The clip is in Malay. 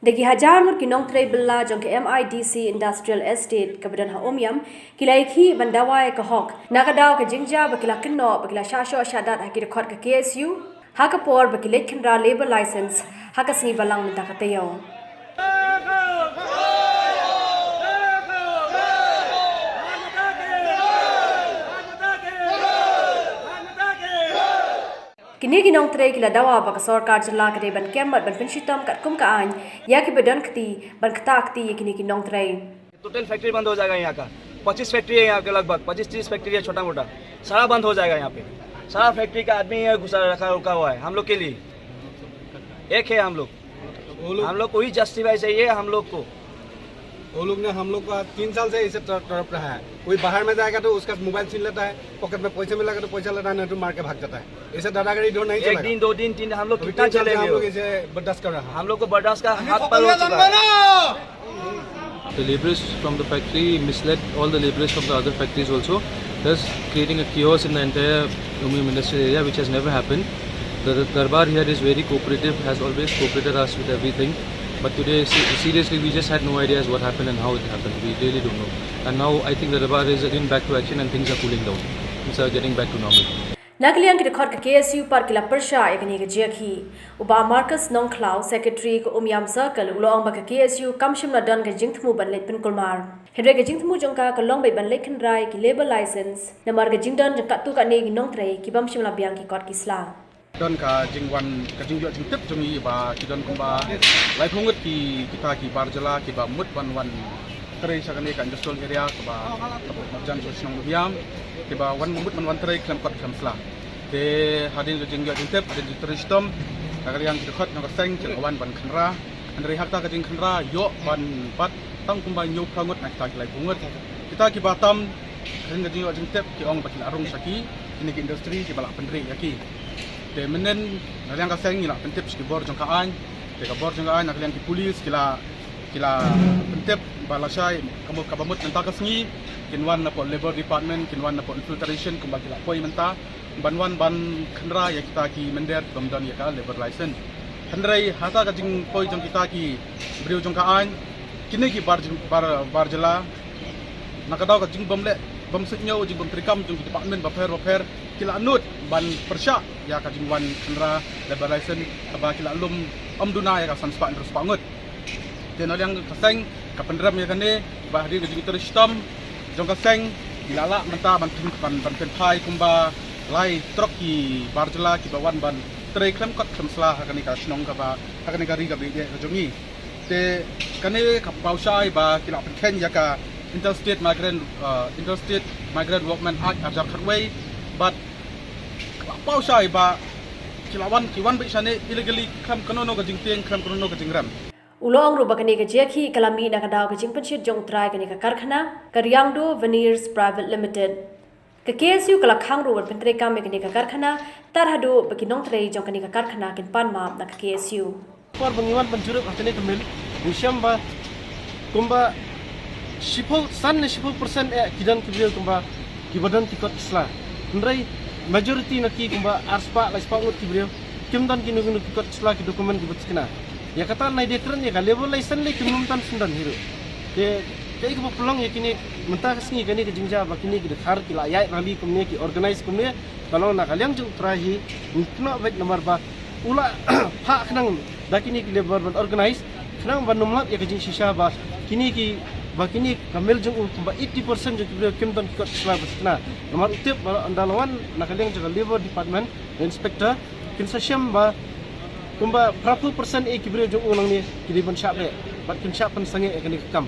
Dagi hajar mut Nongbylla jong ke MIDC Industrial Estate kebadan haomiam kila Iakhih bandawai ke hok nakadaw ke Jingkhynra bakila kenno bakila shasho shadat haki record ke KSU hakapor bakila Jingkhynra labor license hakasni balang minta katayo. Kini ginong tray kila dawa baka sorkar jala kade ban kemat ban penshitam kat kum ka an Iakhih badan kti ban kta kti kini ginong tray. Total factory बंद हो जाएगा यहाँ का 25 फैक्ट्री है यहाँ के लगभग 25-30 फैक्ट्री है छोटा मोटा सारा बंद हो जाएगा यहाँ पे सारा फैक्ट्री का आदमी यहाँ घुसा रखा रुका हुआ है हम लोग के लिए एक है हम लोग को ही जस्टिफाई चाहिए हम लोग को वो लोग ने हम लोग का 3 साल से इसे तरफ रहा है कोई बाहर में जाएगा तो उसका मोबाइल छीन लेता है पॉकेट में पैसे मिलेगा तो पैसा लेता है नहीं तो मार के भाग जाता है ऐसे दादागिरी दो नहीं एक दिन 2 दिन 3 हम लोग कितना चले हम लोग इसे बर्दाश्त कर रहा है हम लोग को बर्दाश्त का हाथ पर हो चुका है The laborers from the factory misled all the laborers from the other factories also, thus creating a chaos in the entire aluminum industrial area, which has never happened. The Darbar here is very cooperative, has always cooperated us with everything. But today, seriously, we just had no idea what happened and how it happened. We really don't know. And now I think the Darbar is again back to action and things are cooling down. Things are getting back to normal. Nakaliang ki record ke KSU par kila persha yakni ke Iakhih uba Marcus Nongbylla secretary ke Umiam circle ulong ba ke KSU kamshim na dan ke Jingkhynra ban let pin kulmar hedre ke Jingkhynra jongka ke long bai ban Jingkhynra ki labor license namar ke Jingdan jongka tu ka ne ki nongtrai ki bamshim la biang ki kot ki sla don ka jingwan ka jingjua jingtep jumi ba kidon kumba lai phongut ki kita ki barjala ki ba mut wan tray sakane ka industrial area ka ba jan sosnong biam ki ba wan mut wan tray klam kot klam sla te hadin ke jingjua jingtep hadin tristom kalian dekat nak seng wan ban Jingkhynra andri hakta ka Jingkhynra yo ban pat tang kumba nyu prangut nak ta lai phongut kita ki batam hadin ke jingjua jingtep ki ong bakil arung saki ini ki industri ki balak pendri Iakhih te menen kalian ka seng ila pentip ki bor jongkaan te ka bor jongkaan kalian ki polis kila pentip balasai kamu kabamut menta ka sengi kinwan na po labor department kinwan na po filtration kumba kila poi menta banwan ban Jingkhynra ya kita ki mender domdan ya ka labor license handrai hata ka jing poi jong kita ki beriu jongkaan kini ki bar jela nakadaw ka jing bomle bom sitnyo jing bom trikam jong department baper kila anut ban persya ya ka jing wan Jingkhynra labor license ka kila lum duna ya ka sanspa terus pangut tenol yang kaseng ka pendram ya kane ba hari ke jing teristam jong kaseng kilala menta ban penpai kumba lai truk ki barjela ki bawan ban tray klem kot khamsla hakani ka snong ka ba hakani ka ri ka bi de jongi te kane ka pausai ba kila pen ya ka interstate migrant workmen act ajar khatway but pausai ba kilawan kiwan bi sane illegally klam kanono ka jingteng klam kanono ka jingram ulong ru bakani ke Iakhih kalami nakadaw ke jingpanchit jong trai kani ka Karkhana Karyangdo Veneers Private Limited ke KSU kala khang ru pentre kam me kani ka Karkhana tarhadu baki nongtrai jong kani ka Karkhana kin panma na ka KSU por bangiwan panjuruk atene kemil busyam ba kumba 10% kidan kibil kumba kibadan tikot isla ndrai majority na ki kumba arspa laispa ngut kibil kimdan kinu tikot isla ki dokumen dibutskina ya kata nai dekran ya level license le kimum tan sundan hiru ke kai ko pulang ya kini mentah kesini kani ke Jingkhynra bakini ki khar ki la yai rally kumne ki organize kumne kalau na kalian jung trahi ukno baik nomor ba ula pha khnang dakini ki level ban organize khnang ban numlat ya ke jing shisha ba kini ki bakini kamel jung kumba 80% jung kimdan ki kot sla basna nomor utip andalawan na kalian jung level department inspector kinsa syam ba kumba berapa persen kibriyo jung ulang ni kiriban syabe bat kin syapan sange kani kam